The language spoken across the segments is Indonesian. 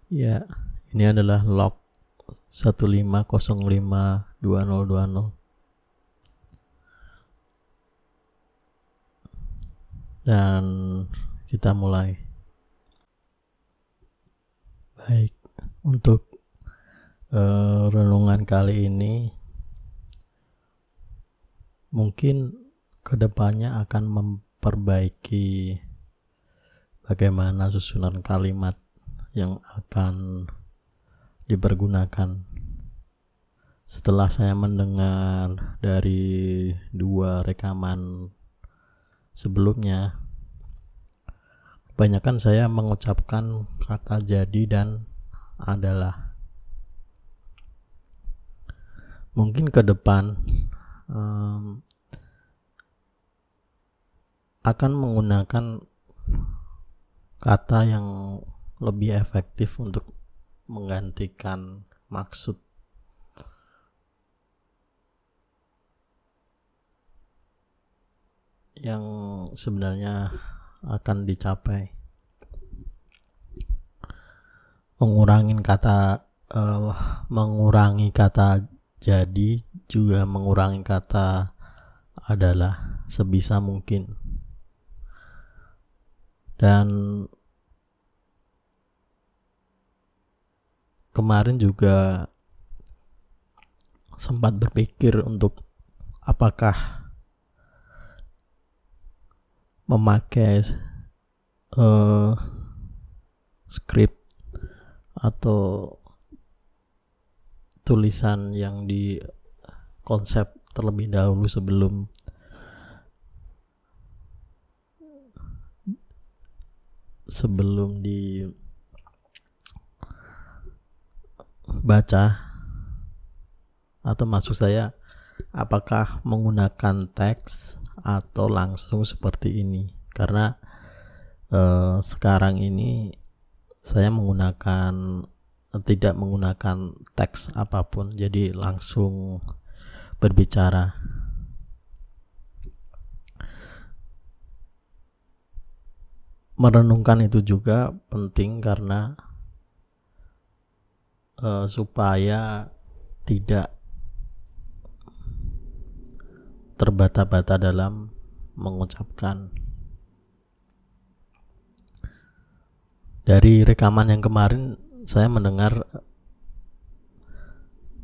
Ya, ini adalah log 15052020 dan kita mulai. Baik, untuk renungan kali ini mungkin kedepannya akan memperbaiki bagaimana susunan kalimat yang akan dipergunakan. Setelah saya mendengar dari 2 rekaman sebelumnya, kebanyakan saya mengucapkan kata jadi dan adalah. Mungkin ke depan akan menggunakan kata yang lebih efektif untuk menggantikan maksud yang sebenarnya akan dicapai. Mengurangi kata jadi juga mengurangi kata adalah sebisa mungkin. Dan kemarin juga sempat berpikir untuk apakah memakai skrip atau tulisan yang di konsep terlebih dahulu sebelum dibaca, atau maksud saya apakah menggunakan teks atau langsung seperti ini. Karena sekarang ini saya tidak menggunakan teks apapun, jadi langsung berbicara. Merenungkan itu juga penting karena supaya tidak terbata-bata dalam mengucapkan. Dari rekaman yang kemarin saya mendengar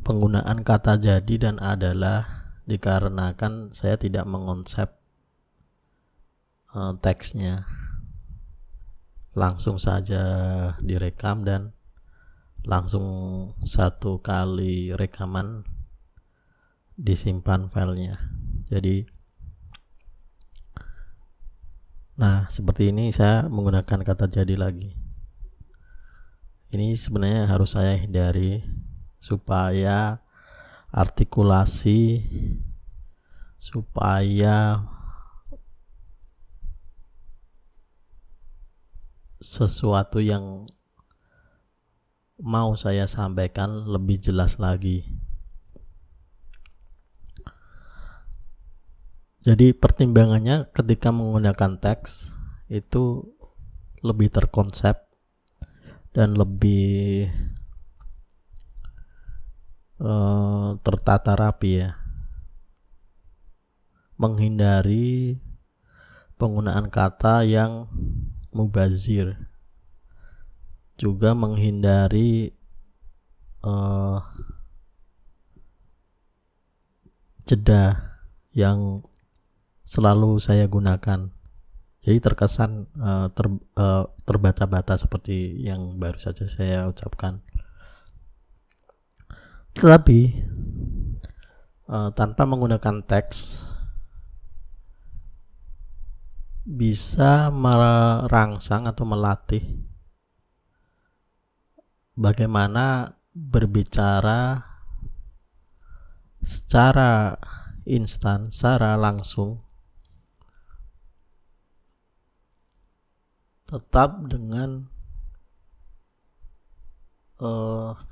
penggunaan kata jadi dan adalah dikarenakan saya tidak mengonsep teksnya. Langsung saja direkam dan langsung satu kali rekaman disimpan filenya. Jadi seperti ini saya menggunakan kata jadi lagi. Ini sebenarnya harus saya hindari supaya artikulasi, supaya sesuatu yang mau saya sampaikan lebih jelas lagi. Jadi pertimbangannya ketika menggunakan teks itu lebih terkonsep dan lebih tertata rapi ya. Menghindari penggunaan kata yang mubazir. Juga menghindari jeda yang selalu saya gunakan. Jadi terkesan terbata-bata seperti yang baru saja saya ucapkan. Tetapi tanpa menggunakan teks bisa merangsang atau melatih bagaimana berbicara secara instan, secara langsung, tetap dengan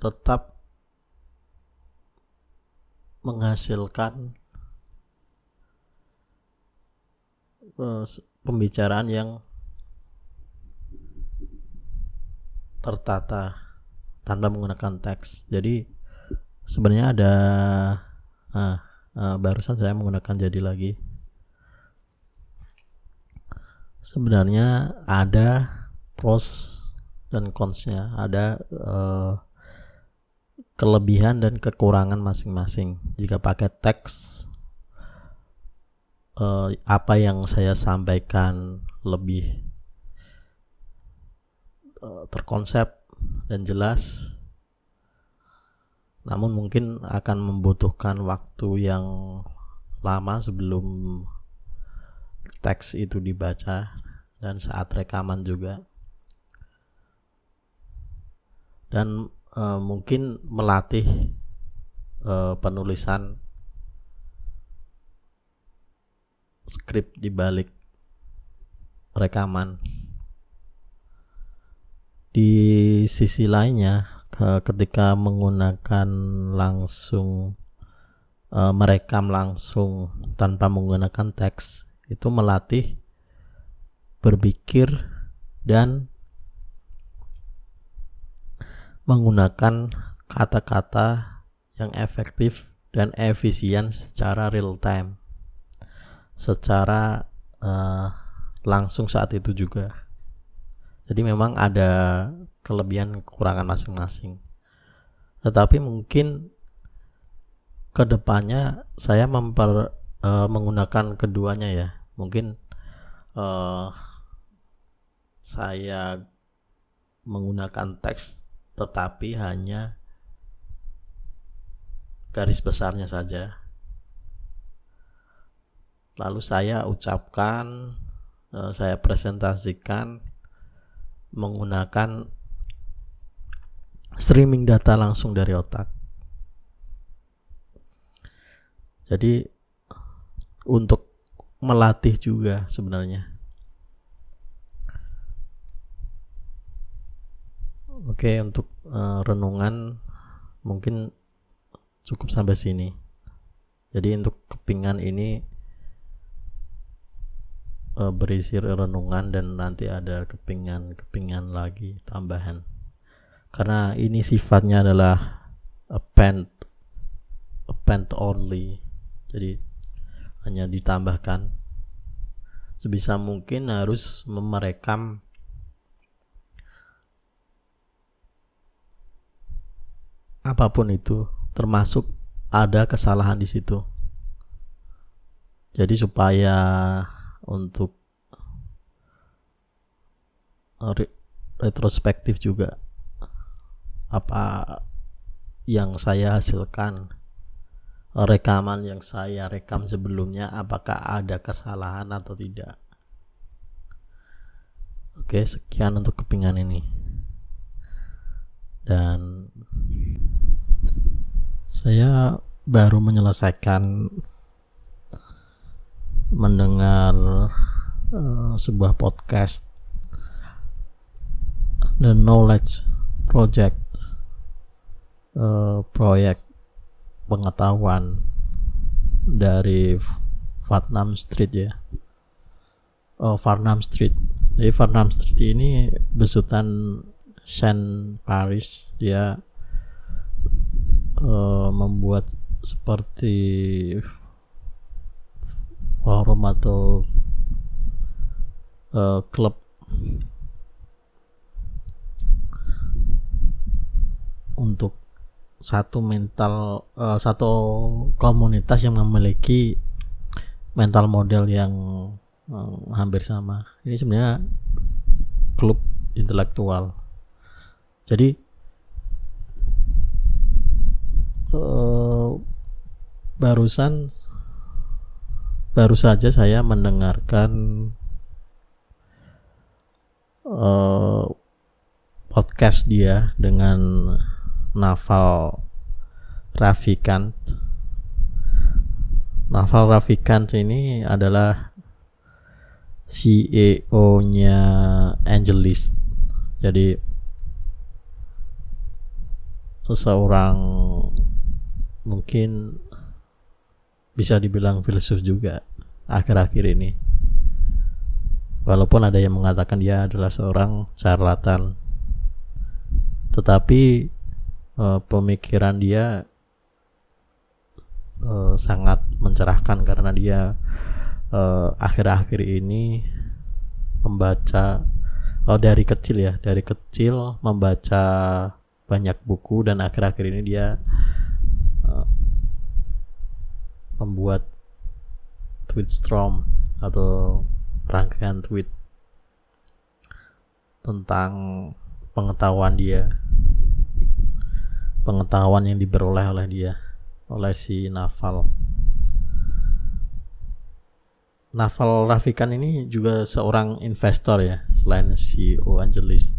tetap menghasilkan pembicaraan yang tertata. tanpa menggunakan teks. Jadi sebenarnya ada barusan saya menggunakan jadi lagi. Sebenarnya ada pros dan cons-nya, ada kelebihan dan kekurangan masing-masing. Jika pakai teks, apa yang saya sampaikan lebih terkonsep dan jelas, namun mungkin akan membutuhkan waktu yang lama sebelum teks itu dibaca dan saat rekaman juga, dan mungkin melatih penulisan skrip di balik rekaman. Di sisi lainnya, ketika menggunakan langsung merekam langsung tanpa menggunakan teks, itu melatih berpikir dan menggunakan kata-kata yang efektif dan efisien secara real time, secara langsung saat itu juga. Jadi memang ada kelebihan kekurangan masing-masing. Tetapi mungkin kedepannya saya menggunakan keduanya ya. Mungkin saya menggunakan teks tetapi hanya garis besarnya saja. Lalu saya ucapkan, saya presentasikan menggunakan streaming data langsung dari otak. Jadi untuk melatih juga sebenarnya. Oke, untuk renungan mungkin cukup sampai sini. Jadi untuk kepingan ini berisi renungan dan nanti ada kepingan lagi tambahan. Karena ini sifatnya adalah append only. Jadi hanya ditambahkan. Sebisa mungkin harus merekam apapun itu, termasuk ada kesalahan di situ. Jadi supaya untuk retrospektif juga apa yang saya hasilkan, rekaman yang saya rekam sebelumnya, apakah ada kesalahan atau tidak. Oke, sekian untuk kepingan ini. Dan saya baru menyelesaikan mendengar sebuah podcast, The Knowledge Project, proyek pengetahuan dari Farnam Street ya. Farnam Street. Jadi Farnam Street ini besutan Sean Paris. Dia membuat seperti forum atau klub untuk satu komunitas yang memiliki mental model yang hampir sama. Ini sebenarnya klub intelektual. Jadi baru saja saya mendengarkan podcast dia dengan Naval Ravikant. Naval Ravikant ini adalah CEO-nya AngelList. Jadi seseorang mungkin bisa dibilang filsuf juga akhir-akhir ini. Walaupun ada yang mengatakan dia adalah seorang charlatan. tetapi pemikiran dia sangat mencerahkan karena dia akhir-akhir ini membaca dari kecil membaca banyak buku, dan akhir-akhir ini dia membuat tweetstorm atau rangkaian tweet tentang pengetahuan yang diperoleh oleh si Naval Ravikant ini juga seorang investor ya, selain CEO Angelis.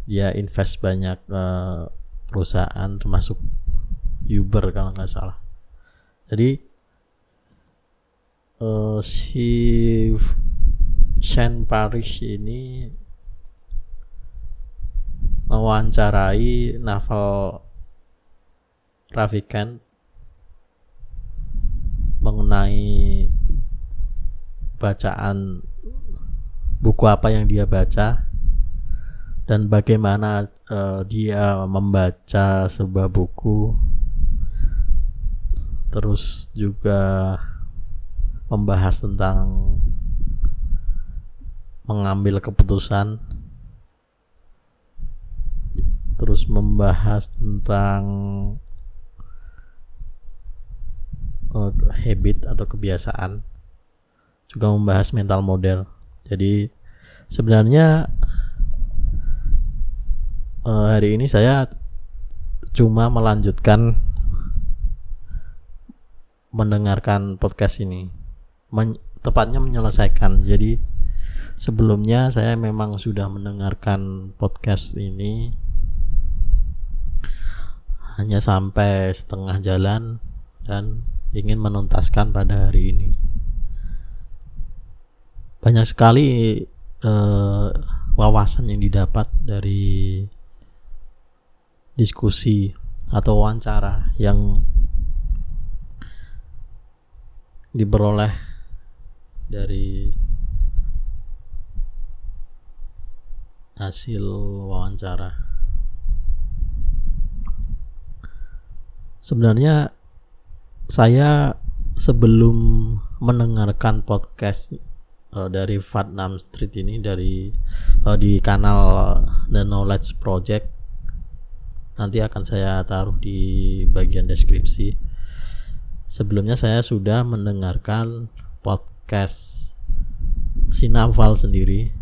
Dia invest banyak perusahaan termasuk Uber kalau nggak salah. Jadi si Shane Parrish ini mewawancarai Naval Ravikant mengenai bacaan buku apa yang dia baca dan bagaimana dia membaca sebuah buku, terus juga membahas tentang mengambil keputusan, terus membahas tentang habit atau kebiasaan, juga membahas mental model. Jadi sebenarnya hari ini saya cuma melanjutkan mendengarkan podcast ini, tepatnya menyelesaikan. Jadi sebelumnya saya memang sudah mendengarkan podcast ini hanya sampai setengah jalan dan ingin menuntaskan pada hari ini. Banyak sekali wawasan yang didapat dari diskusi atau wawancara yang diperoleh dari hasil wawancara. Sebenarnya saya sebelum mendengarkan podcast dari Fatnam Street ini di kanal The Knowledge Project, nanti akan saya taruh di bagian deskripsi. Sebelumnya saya sudah mendengarkan podcast si Naval sendiri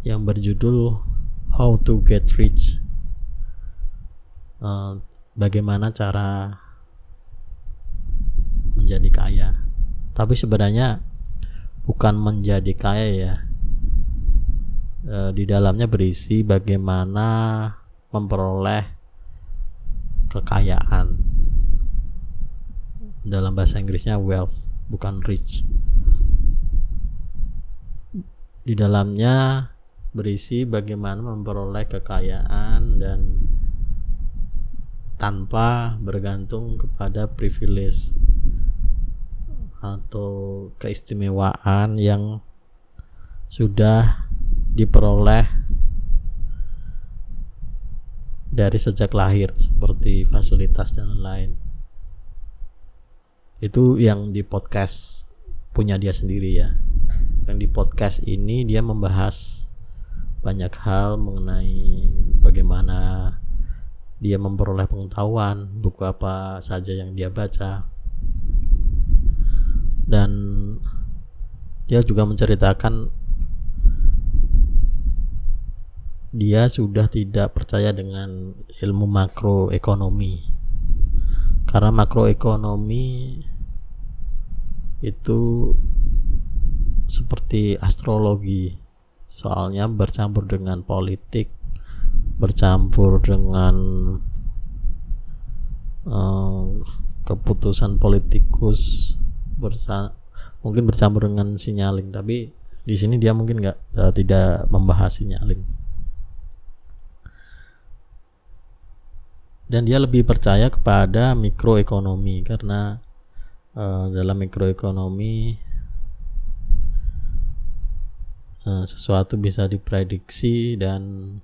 yang berjudul How to Get Rich, bagaimana cara menjadi kaya. Tapi sebenarnya bukan menjadi kaya ya, di dalamnya berisi bagaimana memperoleh kekayaan. Dalam bahasa Inggrisnya wealth, bukan rich. Di dalamnya berisi bagaimana memperoleh kekayaan dan tanpa bergantung kepada privilege atau keistimewaan yang sudah diperoleh dari sejak lahir, seperti fasilitas dan lain-lain. Itu yang di podcast punya dia sendiri ya. Yang di podcast ini dia membahas banyak hal mengenai bagaimana dia memperoleh pengetahuan, buku apa saja yang dia baca, dan dia juga menceritakan dia sudah tidak percaya dengan ilmu makroekonomi, karena makroekonomi itu seperti astrologi, soalnya bercampur dengan politik, bercampur dengan keputusan politikus, mungkin bercampur dengan signaling. Tapi di sini dia mungkin tidak membahas signaling, dan dia lebih percaya kepada mikroekonomi karena dalam mikroekonomi sesuatu bisa diprediksi dan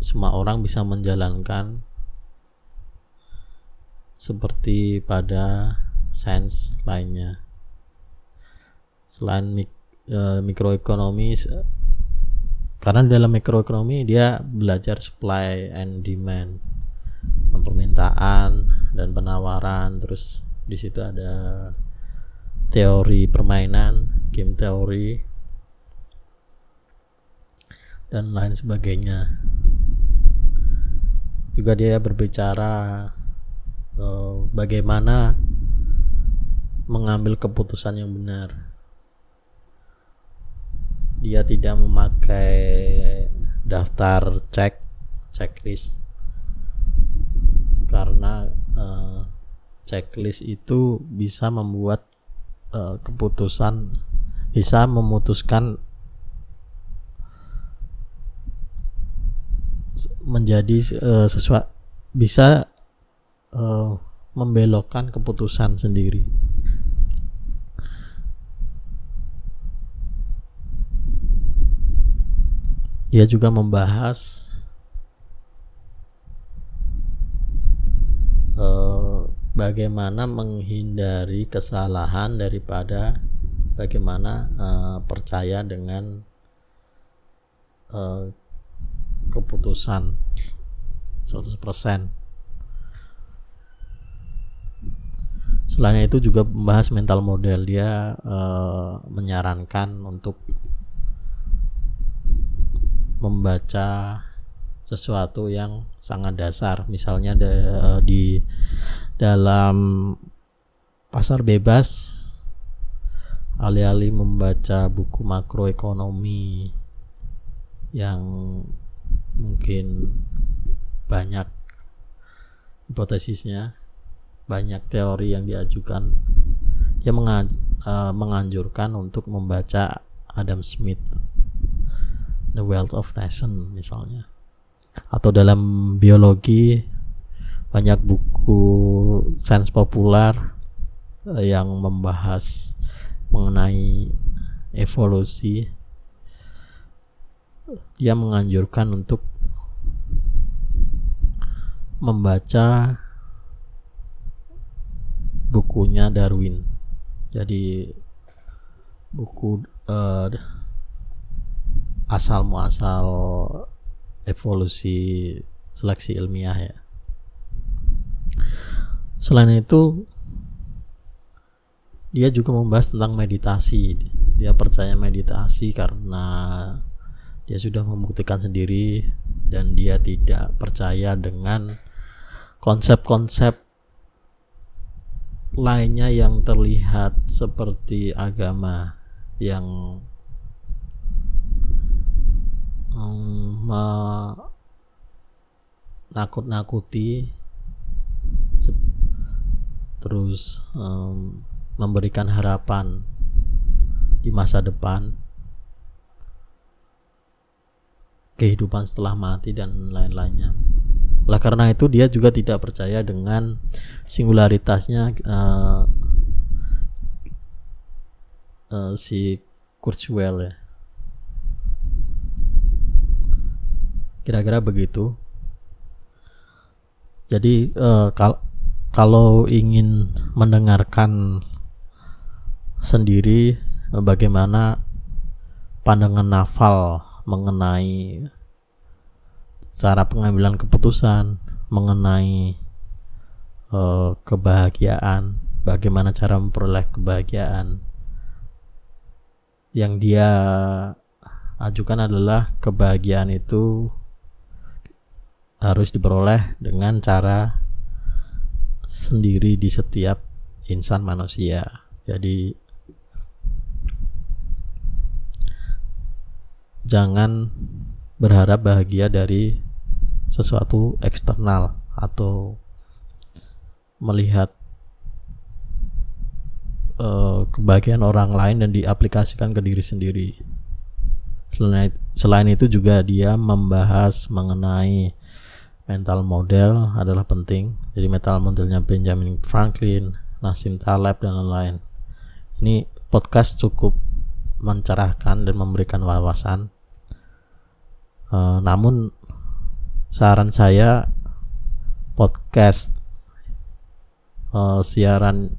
semua orang bisa menjalankan seperti pada sains lainnya. Selain mikroekonomi, karena dalam mikroekonomi dia belajar supply and demand, permintaan dan penawaran. Terus di situ ada teori permainan, game teori dan lain sebagainya. Juga dia berbicara bagaimana mengambil keputusan yang benar. Dia tidak memakai daftar checklist, karena checklist itu bisa membuat keputusan, bisa memutuskan menjadi sesuatu, bisa membelokkan keputusan sendiri. Dia juga membahas bagaimana menghindari kesalahan daripada bagaimana percaya dengan keputusan 100%. Selain itu juga membahas mental model. Dia menyarankan untuk membaca sesuatu yang sangat dasar. Misalnya di dalam pasar bebas, alih-alih membaca buku makroekonomi yang mungkin banyak hipotesisnya, banyak teori yang diajukan, dia menganjurkan untuk membaca Adam Smith, The Wealth of Nation misalnya. Atau dalam biologi, banyak buku sains populer yang membahas mengenai evolusi. Dia menganjurkan untuk membaca bukunya Darwin. Jadi buku asal muasal evolusi seleksi ilmiah ya. Selain itu, dia juga membahas tentang meditasi. Dia percaya meditasi karena dia sudah membuktikan sendiri, dan dia tidak percaya dengan konsep-konsep lainnya yang terlihat seperti agama yang menakut-nakuti, terus memberikan harapan di masa depan, kehidupan setelah mati dan lain-lainnya. Oleh karena itu dia juga tidak percaya dengan singularitasnya si Kurzweil ya. Kira-kira begitu. Jadi kalau ingin mendengarkan sendiri bagaimana pandangan Naval mengenai cara pengambilan keputusan, mengenai kebahagiaan, bagaimana cara memperoleh kebahagiaan, yang dia ajukan adalah kebahagiaan itu harus diperoleh dengan cara sendiri di setiap insan manusia. Jadi jangan berharap bahagia dari sesuatu eksternal atau melihat kebahagiaan orang lain dan diaplikasikan ke diri sendiri. Selain itu juga dia membahas mengenai mental model adalah penting. Jadi mental modelnya Benjamin Franklin, Nassim Taleb dan lain-lain. Ini podcast cukup mencerahkan dan memberikan wawasan. Namun saran saya podcast, siaran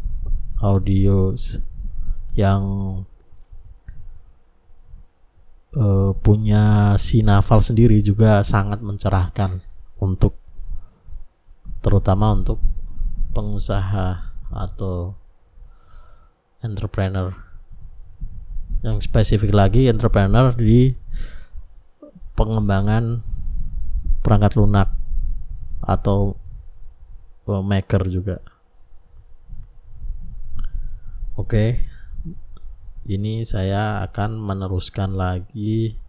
audio yang punya sinafal sendiri juga sangat mencerahkan untuk, terutama untuk pengusaha atau entrepreneur. Yang spesifik lagi entrepreneur di pengembangan perangkat lunak atau maker juga. Oke, ini saya akan meneruskan lagi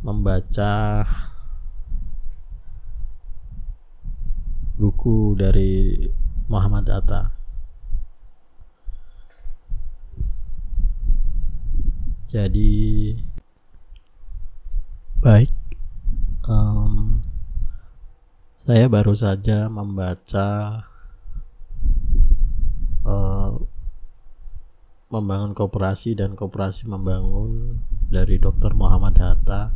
membaca buku dari Muhammad Hatta. Jadi baik, saya baru saja membaca Membangun Koperasi dan Koperasi Membangun dari Dr. Muhammad Hatta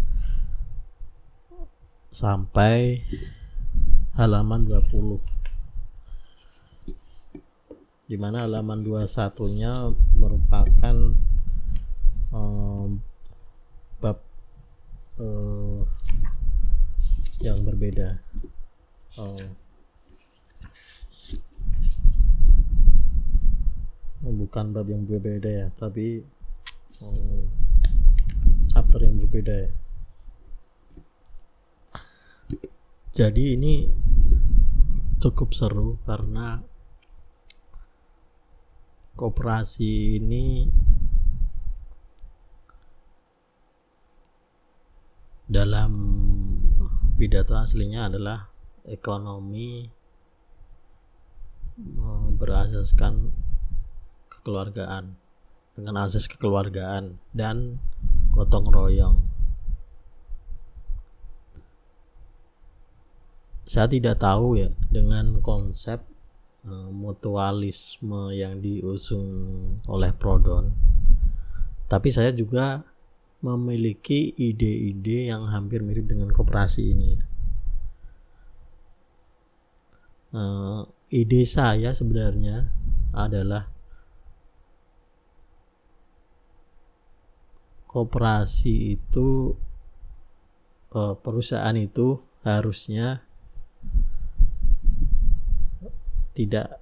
sampai halaman 20, di mana halaman 21-nya merupakan bab yang berbeda. Bukan bab yang berbeda ya, tapi chapter yang berbeda ya. Jadi ini cukup seru karena koperasi ini dalam pidato aslinya adalah ekonomi berasaskan kekeluargaan, dengan asas kekeluargaan dan gotong royong. Saya tidak tahu ya dengan konsep mutualisme yang diusung oleh Proudhon, tapi saya juga memiliki ide-ide yang hampir mirip dengan koperasi ini. Ide saya sebenarnya adalah koperasi itu, perusahaan itu harusnya tidak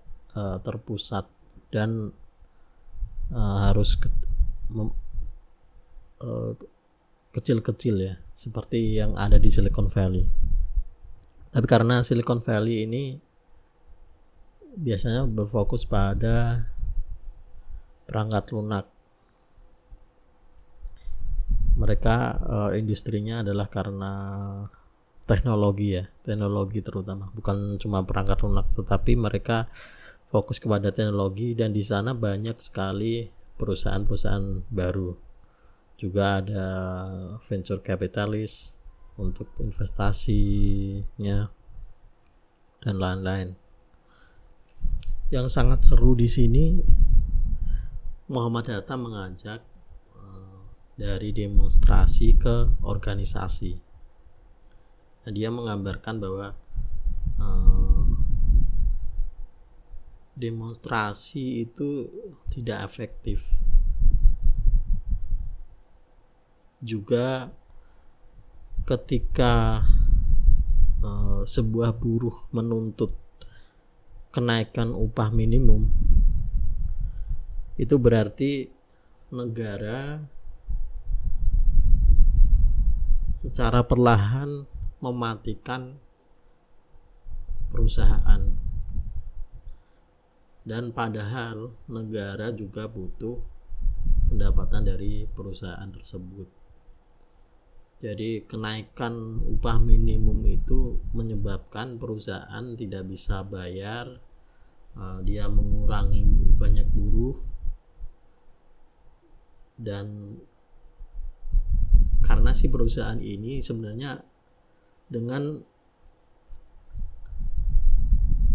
terpusat dan harus kecil-kecil ya, seperti yang ada di Silicon Valley. Tapi karena Silicon Valley ini biasanya berfokus pada perangkat lunak, mereka industrinya adalah karena teknologi ya, teknologi terutama, bukan cuma perangkat lunak, tetapi mereka fokus kepada teknologi, dan di sana banyak sekali perusahaan-perusahaan baru. Juga ada venture capitalist untuk investasinya dan lain-lain. Yang sangat seru di sini, Muhammad Hatta mengajak dari demonstrasi ke organisasi. Nah, dia menggambarkan bahwa demonstrasi itu tidak efektif. Juga ketika sebuah buruh menuntut kenaikan upah minimum, itu berarti negara secara perlahan mematikan perusahaan, dan padahal negara juga butuh pendapatan dari perusahaan tersebut. Jadi kenaikan upah minimum itu menyebabkan perusahaan tidak bisa bayar, dia mengurangi banyak buruh, dan karena si perusahaan ini sebenarnya dengan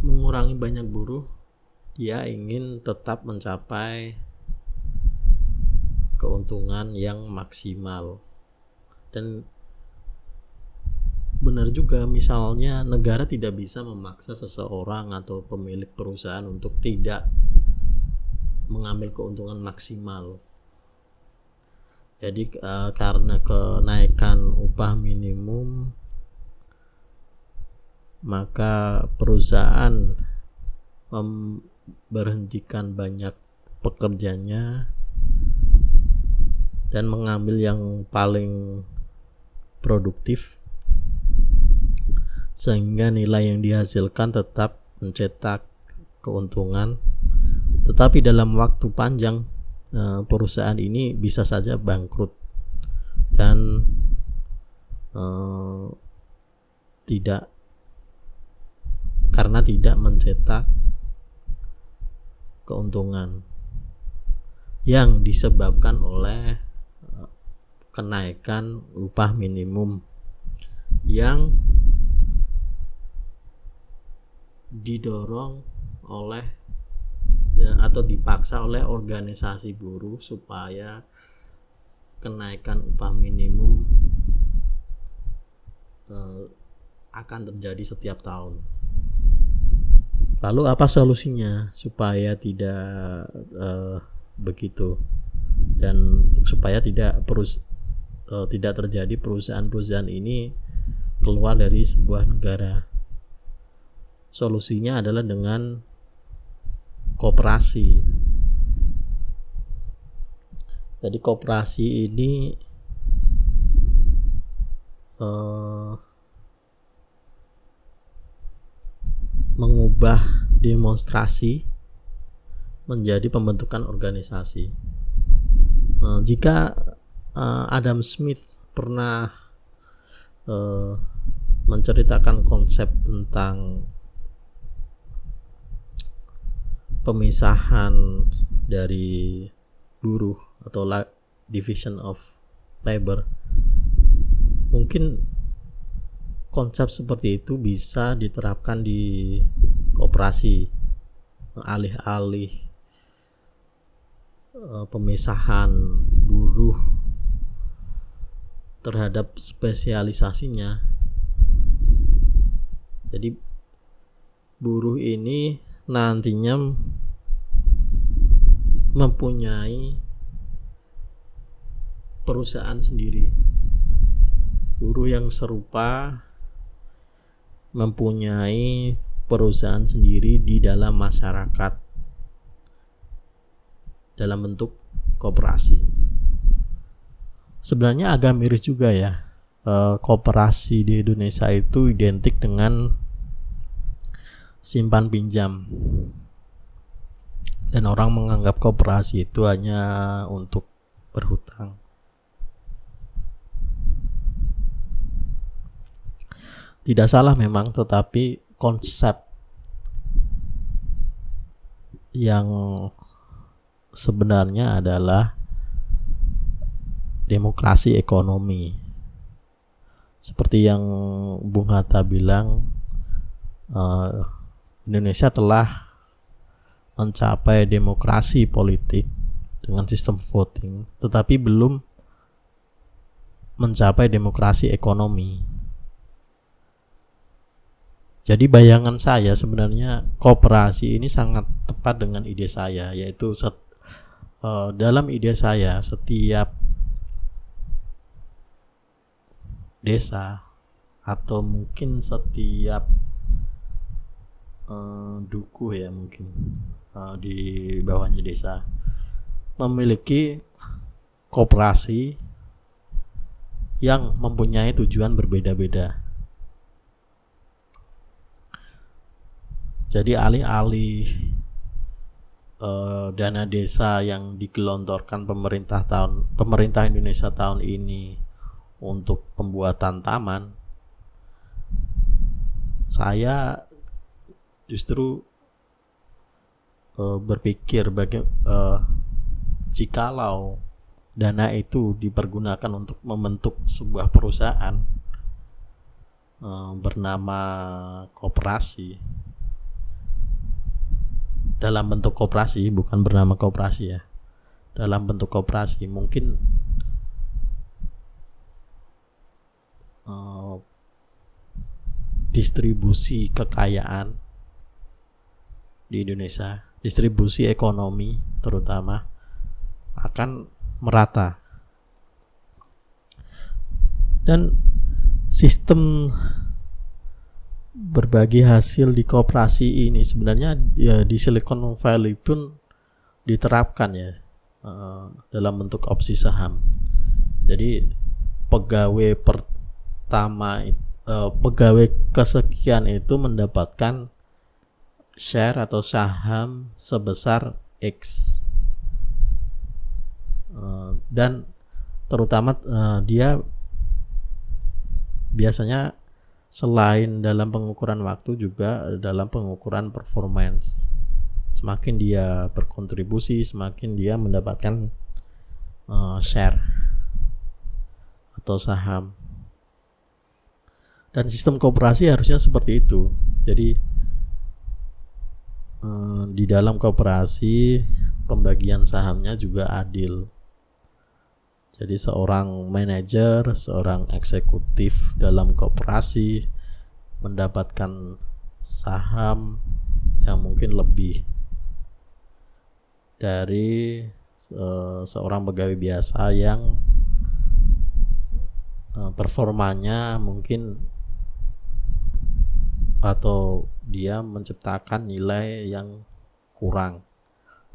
mengurangi banyak buruh, dia ingin tetap mencapai keuntungan yang maksimal. Dan benar juga, misalnya negara tidak bisa memaksa seseorang atau pemilik perusahaan untuk tidak mengambil keuntungan maksimal. Jadi karena kenaikan upah minimum, maka perusahaan memberhentikan banyak pekerjanya dan mengambil yang paling produktif, sehingga nilai yang dihasilkan tetap mencetak keuntungan, tetapi dalam waktu panjang perusahaan ini bisa saja bangkrut dan tidak mencetak keuntungan yang disebabkan oleh kenaikan upah minimum yang didorong oleh atau dipaksa oleh organisasi buruh supaya kenaikan upah minimum akan terjadi setiap tahun. Lalu apa solusinya supaya tidak begitu, dan supaya tidak terjadi perusahaan-perusahaan ini keluar dari sebuah negara? Solusinya adalah dengan koperasi. Jadi koperasi ini mengubah demonstrasi menjadi pembentukan organisasi. Jika Adam Smith pernah menceritakan konsep tentang pemisahan dari buruh atau division of labor, mungkin konsep seperti itu bisa diterapkan di koperasi. Alih-alih pemisahan buruh terhadap spesialisasinya, jadi buruh ini nantinya mempunyai perusahaan sendiri. Buruh yang serupa mempunyai perusahaan sendiri di dalam masyarakat dalam bentuk koperasi. Sebenarnya agak miris juga ya, koperasi di Indonesia itu identik dengan simpan pinjam, dan orang menganggap koperasi itu hanya untuk berhutang. Tidak salah memang, tetapi konsep yang sebenarnya adalah demokrasi ekonomi. Seperti yang Bung Hatta bilang, Indonesia telah mencapai demokrasi politik dengan sistem voting, tetapi belum mencapai demokrasi ekonomi. Jadi bayangan saya sebenarnya koperasi ini sangat tepat dengan ide saya, yaitu dalam ide saya setiap desa atau mungkin setiap dukuh ya, mungkin di bawahnya desa memiliki koperasi yang mempunyai tujuan berbeda-beda. Jadi alih-alih dana desa yang digelontorkan pemerintah Indonesia tahun ini untuk pembuatan taman, saya justru berpikir jikalau dana itu dipergunakan untuk membentuk sebuah perusahaan bernama koperasi, dalam bentuk koperasi, bukan bernama koperasi ya, dalam bentuk koperasi, mungkin distribusi kekayaan di Indonesia, distribusi ekonomi terutama akan merata. Dan sistem berbagi hasil di koperasi ini sebenarnya ya di Silicon Valley pun diterapkan ya, dalam bentuk opsi saham. Jadi pegawai pertama, pegawai kesekian itu mendapatkan share atau saham sebesar X, dan terutama dia biasanya selain dalam pengukuran waktu juga dalam pengukuran performance. Semakin dia berkontribusi, semakin dia mendapatkan share atau saham. Dan sistem koperasi harusnya seperti itu. Jadi di dalam koperasi pembagian sahamnya juga adil. Jadi seorang manajer, seorang eksekutif dalam koperasi mendapatkan saham yang mungkin lebih dari seorang pegawai biasa yang performanya mungkin atau dia menciptakan nilai yang kurang,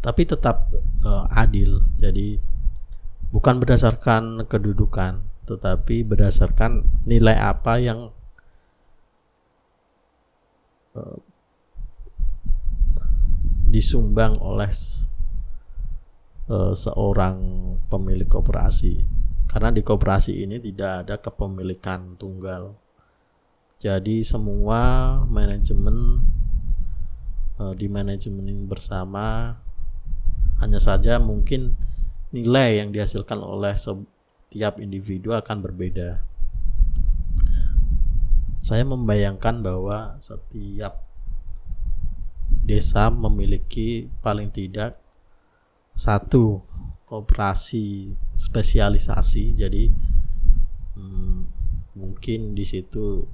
tapi tetap adil. Jadi bukan berdasarkan kedudukan, tetapi berdasarkan nilai apa yang disumbang oleh seorang pemilik koperasi. Karena di koperasi ini tidak ada kepemilikan tunggal. Jadi semua manajemen di manajemen bersama, hanya saja mungkin nilai yang dihasilkan oleh setiap individu akan berbeda. Saya membayangkan bahwa setiap desa memiliki paling tidak satu koperasi spesialisasi. Jadi mungkin di situ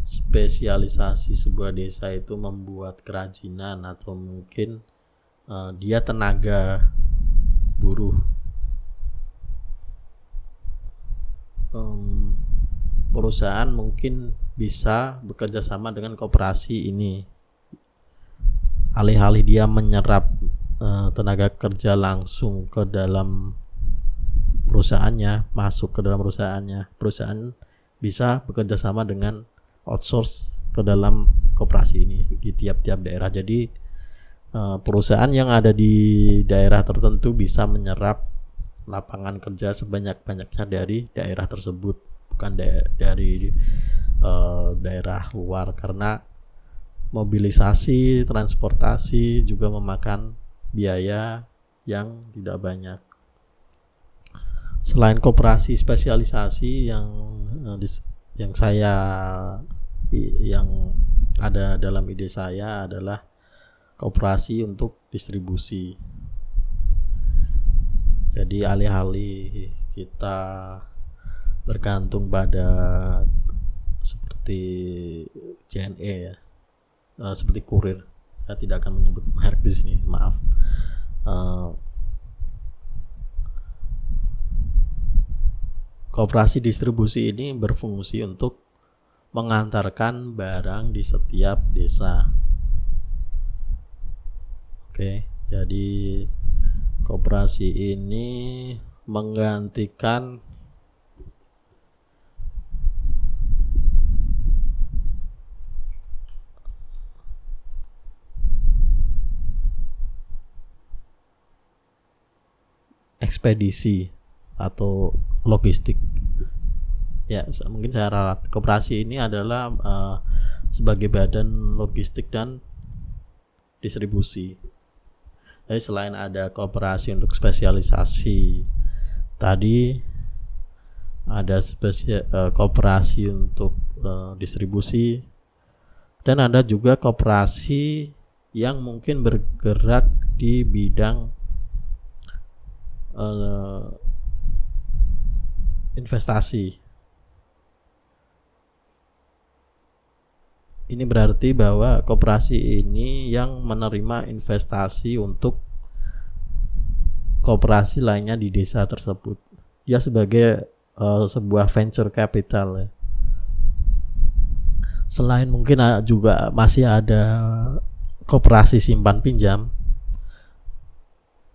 spesialisasi sebuah desa itu membuat kerajinan, atau mungkin dia tenaga buruh. Perusahaan mungkin bisa bekerja sama dengan koperasi ini. Alih-alih dia menyerap tenaga kerja langsung ke dalam perusahaannya, masuk ke dalam perusahaannya, perusahaan bisa bekerja sama dengan outsource ke dalam koperasi ini di tiap-tiap daerah. Jadi perusahaan yang ada di daerah tertentu bisa menyerap lapangan kerja sebanyak-banyaknya dari daerah tersebut, bukan dari daerah luar, karena mobilisasi, transportasi juga memakan biaya yang tidak banyak. Selain koperasi spesialisasi yang ada dalam ide saya adalah koperasi untuk distribusi. Jadi alih-alih kita bergantung pada seperti JNE ya, seperti kurir. Saya tidak akan menyebut merek di sini, maaf. Koperasi distribusi ini berfungsi untuk mengantarkan barang di setiap desa. Oke, jadi koperasi ini menggantikan ekspedisi atau logistik. Ya, mungkin saya ralat. Koperasi ini adalah sebagai badan logistik dan distribusi. Jadi selain ada koperasi untuk spesialisasi tadi, ada koperasi untuk distribusi, dan ada juga koperasi yang mungkin bergerak di bidang investasi. ini berarti bahwa koperasi ini yang menerima investasi untuk koperasi lainnya di desa tersebut. Ya sebagai sebuah venture capital ya. Selain mungkin juga masih ada koperasi simpan pinjam,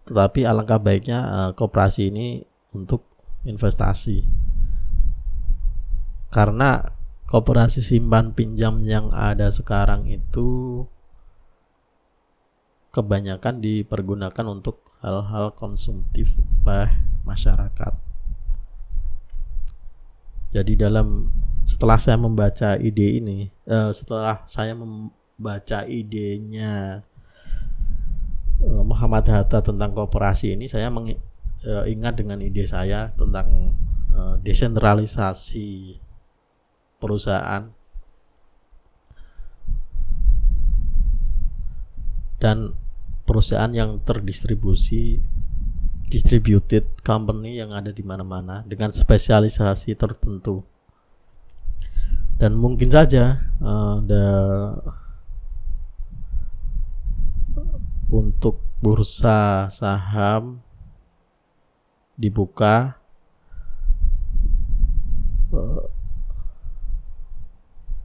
tetapi alangkah baiknya koperasi ini untuk investasi, karena koperasi simpan pinjam yang ada sekarang itu kebanyakan dipergunakan untuk hal-hal konsumtif oleh masyarakat. Jadi setelah saya membaca ide ini, setelah saya membaca idenya Muhammad Hatta tentang koperasi ini, saya ingat dengan ide saya tentang desentralisasi perusahaan dan perusahaan yang distributed company yang ada di mana-mana dengan spesialisasi tertentu. Dan mungkin saja untuk bursa saham dibuka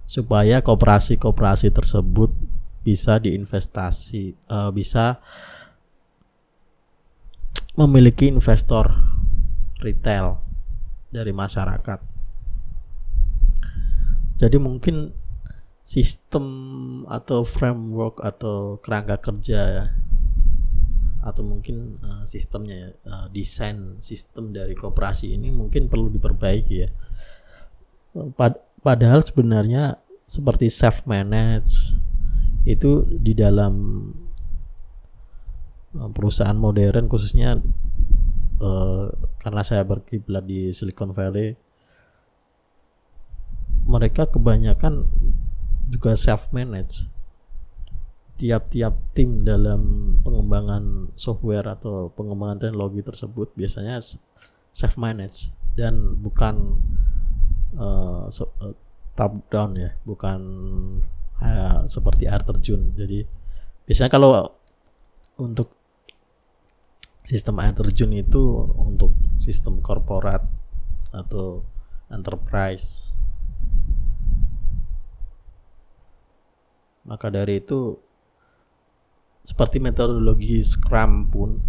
supaya koperasi-koperasi tersebut bisa diinvestasi, bisa memiliki investor retail dari masyarakat. Jadi mungkin sistem atau framework atau kerangka kerja ya, atau mungkin sistemnya ya, desain sistem dari koperasi ini mungkin perlu diperbaiki ya. Padahal sebenarnya seperti self manage itu di dalam perusahaan modern, khususnya karena saya berkiblat di Silicon Valley, mereka kebanyakan juga self manage. Tiap-tiap tim dalam pengembangan software atau pengembangan teknologi tersebut biasanya self manage dan bukan top down ya, bukan seperti air terjun. Jadi biasanya kalau untuk sistem air terjun itu untuk sistem korporat atau enterprise. Maka dari itu seperti metodologi Scrum pun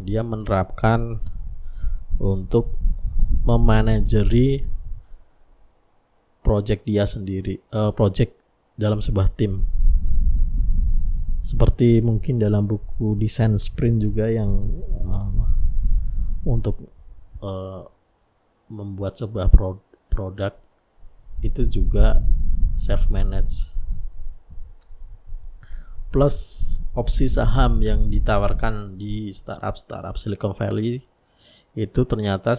dia menerapkan untuk memanajeri project dia sendiri, project dalam sebuah tim. Seperti mungkin dalam buku desain sprint juga yang untuk membuat sebuah produk itu juga self manage. Plus opsi saham yang ditawarkan di startup Silicon Valley itu ternyata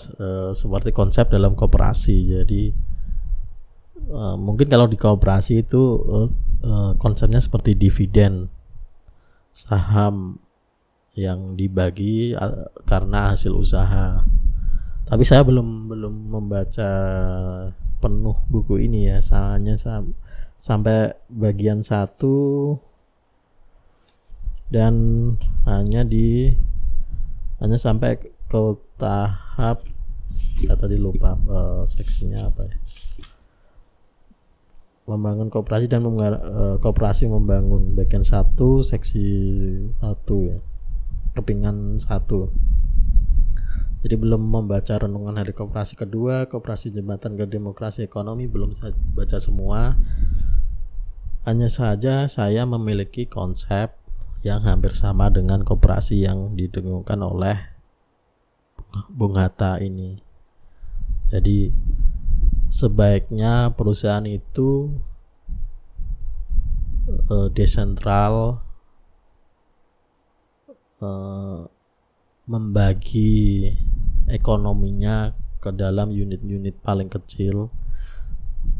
seperti konsep dalam koperasi. Jadi mungkin kalau di koperasi itu konsepnya seperti dividen, saham yang dibagi karena hasil usaha. Tapi saya belum membaca penuh buku ini ya, hanya sampai bagian 1 dan hanya sampai ke tahap, saya tadi lupa seksinya apa ya, membangun koperasi dan koperasi membangun, bagian 1 seksi 1 ya, kepingan 1. Jadi belum membaca renungan hari koperasi kedua, koperasi jembatan ke demokrasi ekonomi, belum saya baca semua. Hanya saja saya memiliki konsep yang hampir sama dengan koperasi yang didengungkan oleh Bung Hatta ini. Jadi sebaiknya perusahaan itu desentral, membagi ekonominya ke dalam unit-unit paling kecil.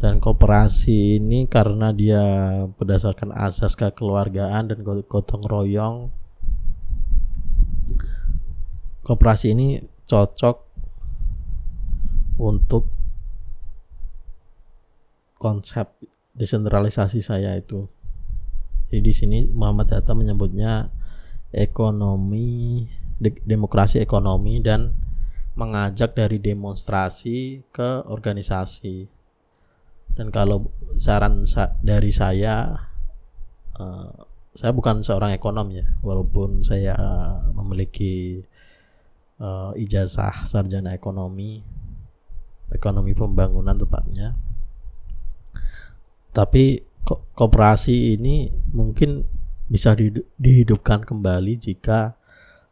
Dan koperasi ini karena dia berdasarkan asas kekeluargaan dan gotong royong, koperasi ini cocok untuk konsep desentralisasi saya itu. Jadi di sini Muhammad Hatta menyebutnya demokrasi ekonomi, dan mengajak dari demonstrasi ke organisasi. Dan kalau saran dari saya bukan seorang ekonom ya, walaupun saya memiliki ijazah sarjana ekonomi pembangunan tepatnya. Tapi koperasi ini mungkin bisa dihidupkan kembali jika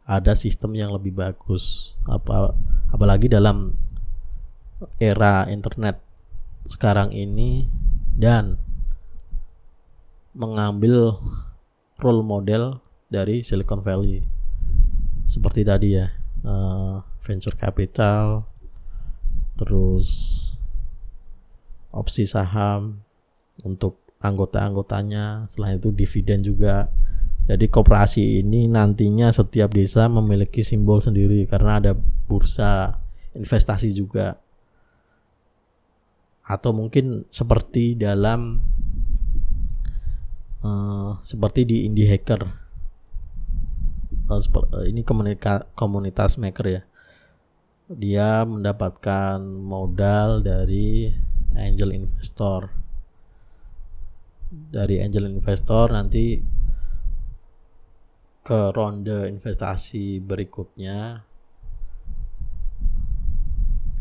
ada sistem yang lebih bagus. Apalagi dalam era internet sekarang ini, dan mengambil role model dari Silicon Valley seperti tadi ya, venture capital, terus opsi saham untuk anggota-anggotanya, selain itu dividen juga. Jadi koperasi ini nantinya setiap desa memiliki simbol sendiri karena ada bursa investasi juga. Atau mungkin seperti seperti di Indie Hacker, ini komunitas maker ya. Dia mendapatkan modal dari angel investor. Dari angel investor nanti ke ronde investasi berikutnya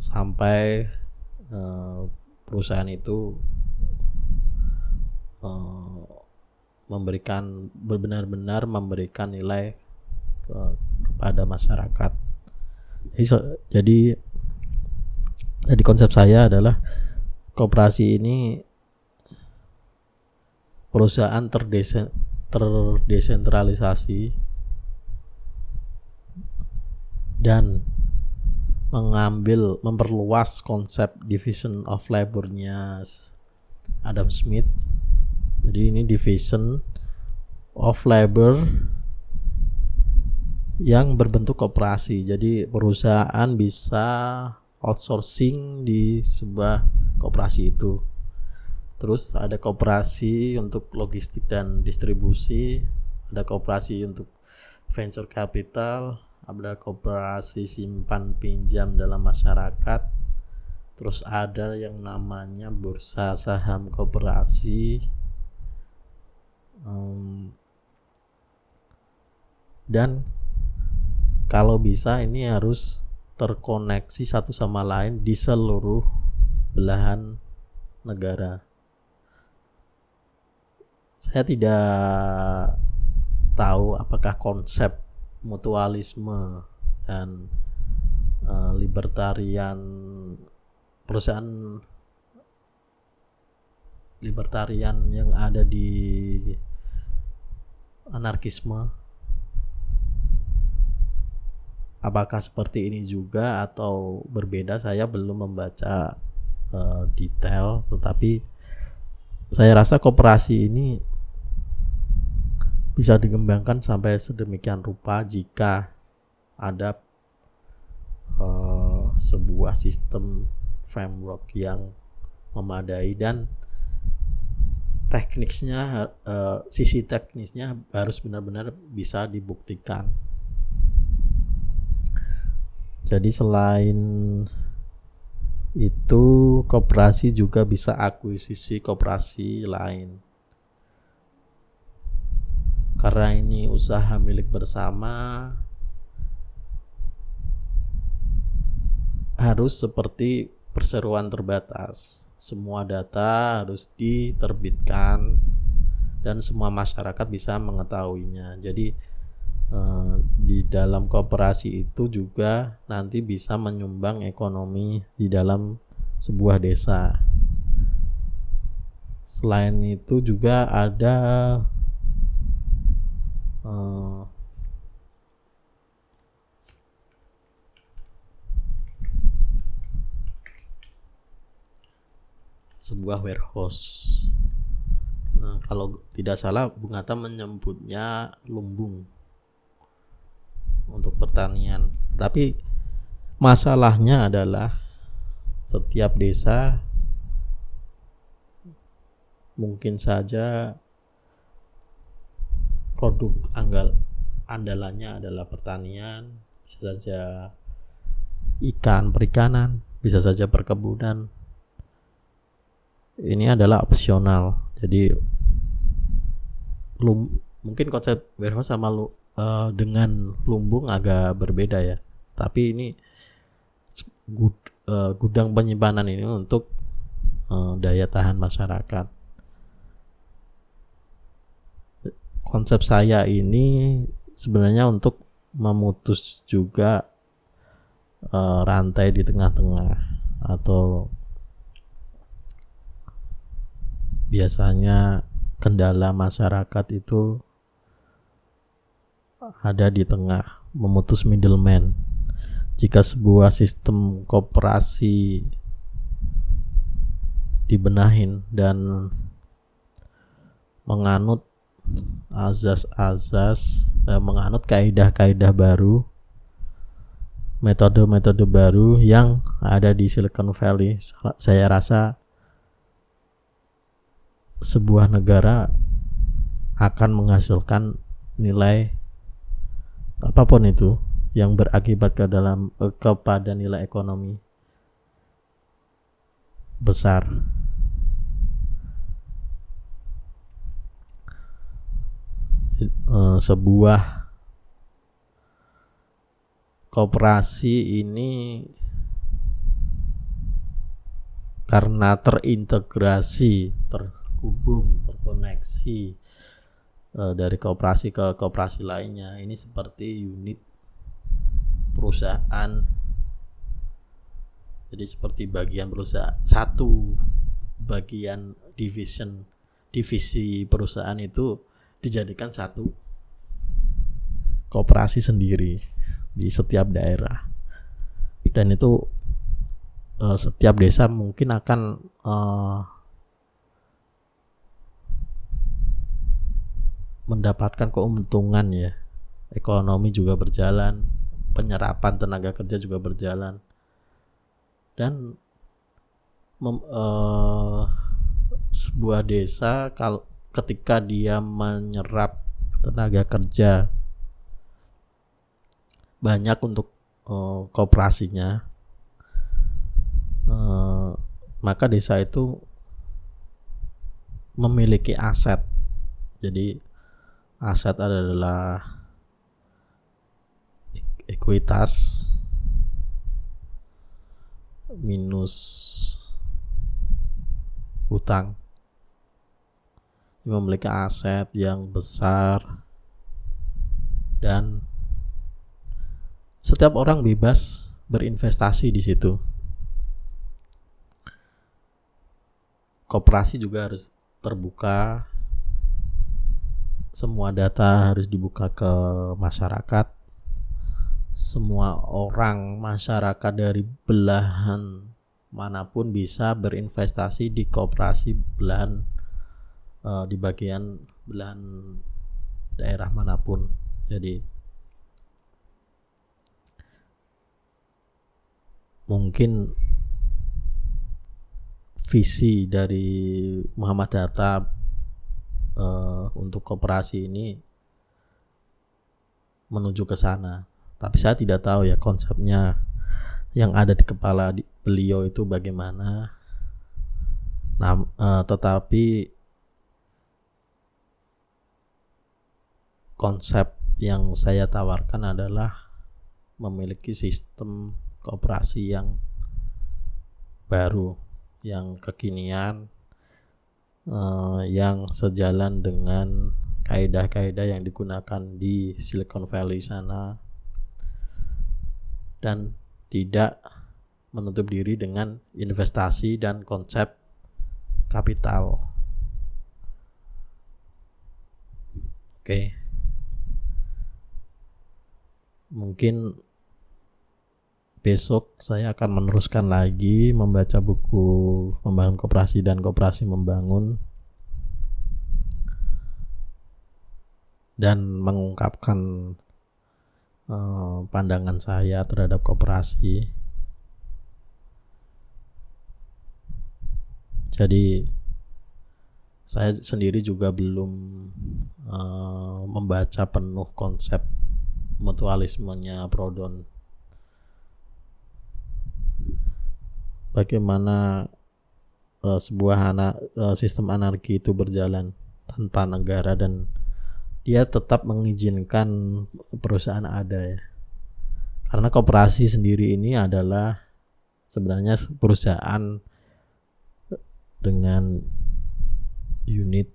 sampai perusahaan itu benar-benar memberikan nilai kepada masyarakat. Jadi konsep saya adalah koperasi ini perusahaan terdesentralisasi dan memperluas konsep division of labor-nya Adam Smith. Jadi ini division of labor yang berbentuk koperasi. Jadi perusahaan bisa outsourcing di sebuah koperasi itu. Terus ada koperasi untuk logistik dan distribusi, ada koperasi untuk venture capital, ada koperasi simpan pinjam dalam masyarakat, terus ada yang namanya bursa saham koperasi, dan kalau bisa ini harus terkoneksi satu sama lain di seluruh belahan negara. Saya tidak tahu apakah konsep mutualisme dan perusahaan libertarian yang ada di anarkisme, apakah seperti ini juga atau berbeda. Saya belum membaca detail, tetapi saya rasa koperasi ini bisa dikembangkan sampai sedemikian rupa jika ada sebuah sistem framework yang memadai, dan sisi teknisnya harus benar-benar bisa dibuktikan. Jadi selain itu, koperasi juga bisa akuisisi koperasi lain. Karena ini usaha milik bersama, harus seperti perseroan terbatas. Semua data harus diterbitkan dan semua masyarakat bisa mengetahuinya. Jadi di dalam koperasi itu juga nanti bisa menyumbang ekonomi di dalam sebuah desa. Selain itu juga ada sebuah warehouse. Kalau tidak salah Bung Hatta menyebutnya lumbung untuk pertanian. Tapi masalahnya adalah setiap desa mungkin saja produk andalannya adalah pertanian, bisa saja perikanan, bisa saja perkebunan. Ini adalah opsional. Jadi mungkin konsep warehouse sama dengan lumbung agak berbeda ya. Tapi ini gudang penyimpanan ini untuk daya tahan masyarakat. Konsep saya ini sebenarnya untuk memutus juga rantai di tengah-tengah, atau biasanya kendala masyarakat itu ada di tengah, memutus middleman. Jika sebuah sistem koperasi dibenahin dan menganut menganut kaidah-kaidah baru, metode-metode baru yang ada di Silicon Valley, saya rasa sebuah negara akan menghasilkan nilai apapun itu yang berakibat kepada nilai ekonomi besar. Sebuah koperasi ini karena terintegrasi, terhubung, terkoneksi dari koperasi ke koperasi lainnya, ini seperti unit perusahaan. Jadi seperti bagian perusahaan, satu bagian divisi perusahaan itu dijadikan satu koperasi sendiri di setiap daerah, dan itu setiap desa mungkin akan mendapatkan keuntungan ya. Ekonomi juga berjalan, penyerapan tenaga kerja juga berjalan, dan sebuah desa ketika dia menyerap tenaga kerja banyak untuk koperasinya, maka desa itu memiliki aset. Jadi aset adalah ekuitas minus hutang. Memiliki aset yang besar dan setiap orang bebas berinvestasi di situ. Koperasi juga harus terbuka. Semua data harus dibuka ke masyarakat. Semua orang masyarakat dari belahan manapun bisa berinvestasi di koperasi di bagian belahan daerah manapun. Jadi mungkin visi dari Muhammad Data untuk koperasi ini menuju ke sana. Tapi saya tidak tahu ya konsepnya yang ada di kepala beliau itu bagaimana. Tetapi konsep yang saya tawarkan adalah memiliki sistem koperasi yang baru, yang kekinian, yang sejalan dengan kaidah-kaidah yang digunakan di Silicon Valley sana, dan tidak menutup diri dengan investasi dan konsep kapital. Oke. Mungkin besok saya akan meneruskan lagi membaca buku Membangun Koperasi dan Koperasi Membangun, dan mengungkapkan pandangan saya terhadap koperasi. Jadi Saya sendiri juga belum membaca penuh konsep mutualismenya Proudhon. Bagaimana sebuah sistem anarki itu berjalan tanpa negara, dan dia tetap mengizinkan perusahaan ada ya. Karena koperasi sendiri ini adalah sebenarnya perusahaan dengan unit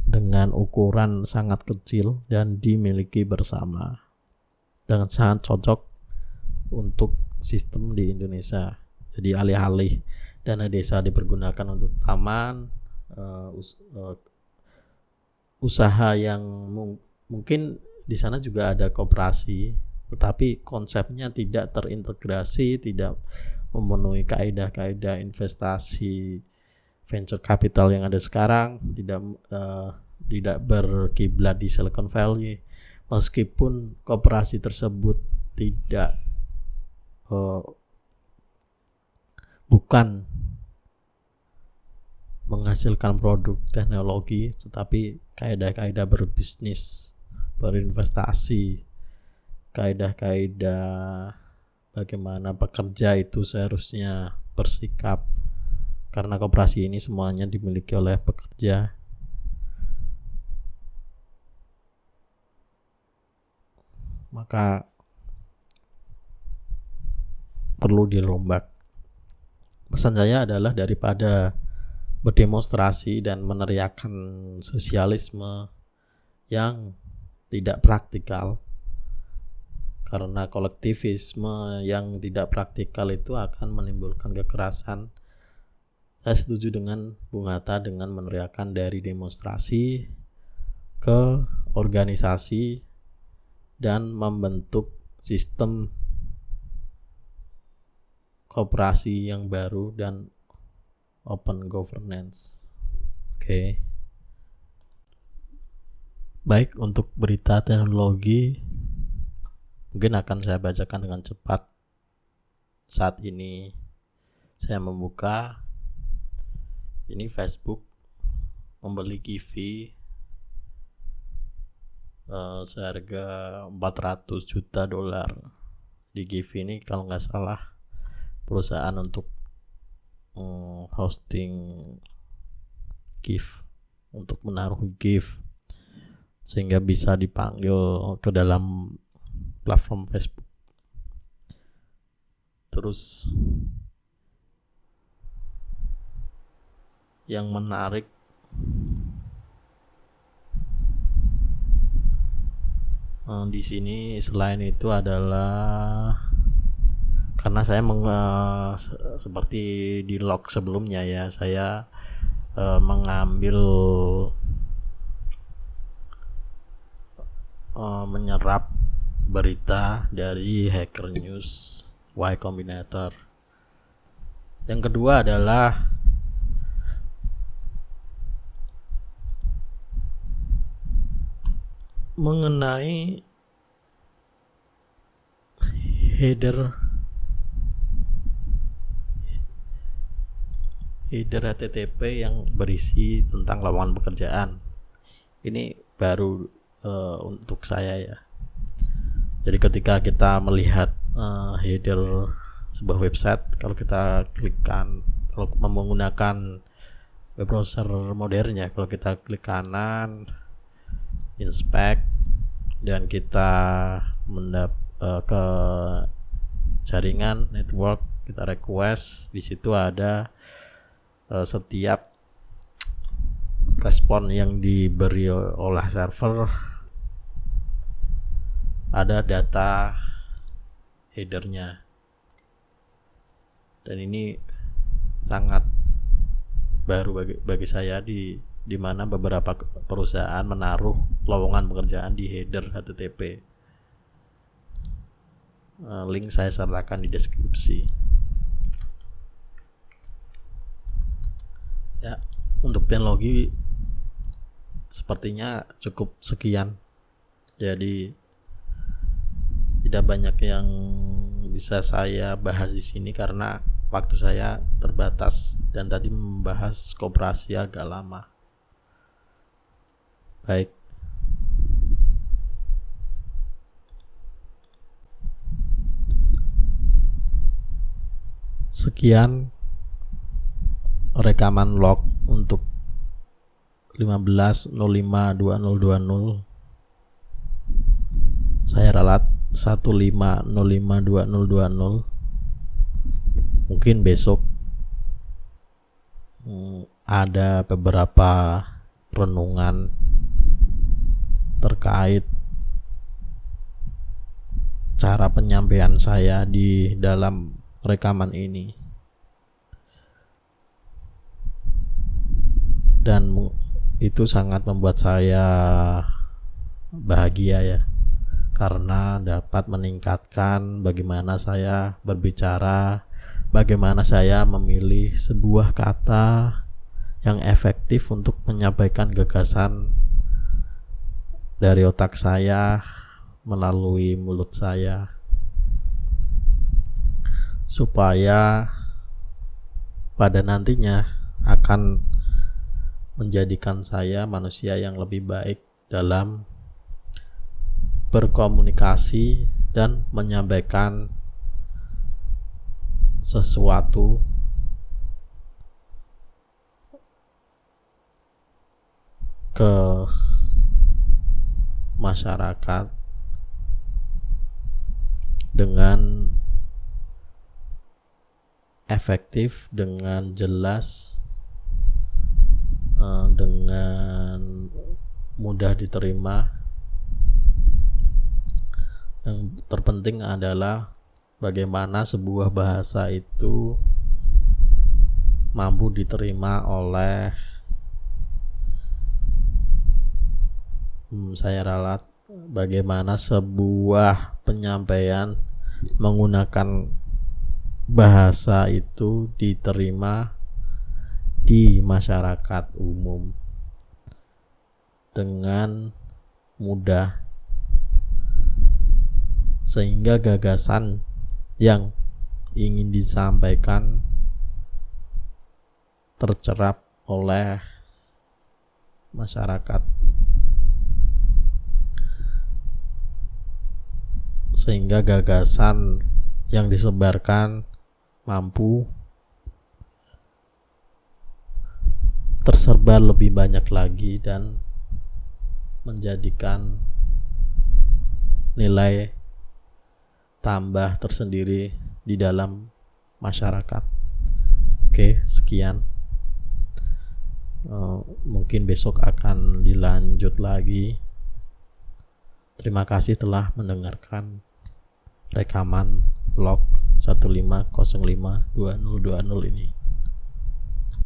dengan ukuran sangat kecil dan dimiliki bersama, dan sangat cocok untuk sistem di Indonesia. Jadi alih-alih dana desa dipergunakan untuk taman, usaha yang mungkin di sana juga ada koperasi, tetapi konsepnya tidak terintegrasi, tidak memenuhi kaidah-kaidah investasi venture capital yang ada sekarang, tidak berkiblat di Silicon Valley. Meskipun koperasi tersebut tidak bukan menghasilkan produk teknologi, tetapi kaidah-kaidah berbisnis, berinvestasi, kaidah-kaidah bagaimana pekerja itu seharusnya bersikap, karena koperasi ini semuanya dimiliki oleh pekerja. Maka perlu dirombak. Pesan saya adalah daripada berdemonstrasi dan meneriakan sosialisme yang tidak praktikal, karena kolektivisme yang tidak praktikal itu akan menimbulkan kekerasan. Saya setuju dengan Bung Hatta dengan meneriakan dari demonstrasi ke organisasi dan membentuk sistem koperasi yang baru dan open governance. Oke. Baik, untuk berita teknologi mungkin akan saya bacakan dengan cepat. Saat ini saya membuka ini Facebook membeli Giphy seharga 400 juta dolar. Di Giphy ini kalau nggak salah perusahaan untuk hosting GIF, untuk menaruh GIF sehingga bisa dipanggil ke dalam platform Facebook. Terus yang menarik di sini selain itu adalah karena saya seperti di log sebelumnya ya, saya mengambil menyerap berita dari Hacker News, Y Combinator. Yang kedua adalah mengenai header HTTP yang berisi tentang lowongan pekerjaan. Ini baru untuk saya ya. Jadi ketika kita melihat header sebuah website, kalau kita klikkan, kalau menggunakan web browser modern ya, kalau kita klik kanan, inspect, dan kita ke jaringan network, kita request, di situ ada setiap respon yang diberi oleh server, ada data headernya, dan ini sangat baru bagi saya di mana beberapa perusahaan menaruh lowongan pekerjaan di header HTTP. Link saya sertakan di deskripsi. Ya, untuk teknologi sepertinya cukup sekian. Jadi tidak banyak yang bisa saya bahas di sini karena waktu saya terbatas dan tadi membahas koperasi agak lama. Baik. Sekian rekaman log untuk 15.05.2020. Saya ralat 15.05.2020. Mungkin besok ada beberapa renungan terkait cara penyampaian saya di dalam rekaman ini, dan itu sangat membuat saya bahagia ya, karena dapat meningkatkan bagaimana saya berbicara, bagaimana saya memilih sebuah kata yang efektif untuk menyampaikan gagasan dari otak saya melalui mulut saya, supaya pada nantinya akan menjadikan saya manusia yang lebih baik dalam berkomunikasi dan menyampaikan sesuatu ke masyarakat dengan efektif, dengan jelas, dengan mudah diterima. Yang terpenting adalah bagaimana sebuah bahasa itu mampu diterima oleh saya ralat bagaimana sebuah penyampaian menggunakan bahasa itu diterima di masyarakat umum dengan mudah, sehingga gagasan yang ingin disampaikan tercerap oleh masyarakat, sehingga gagasan yang disebarkan mampu tersebar lebih banyak lagi dan menjadikan nilai tambah tersendiri di dalam masyarakat. Oke, sekian. Mungkin besok akan dilanjut lagi. Terima kasih telah mendengarkan rekaman log 15052020 ini.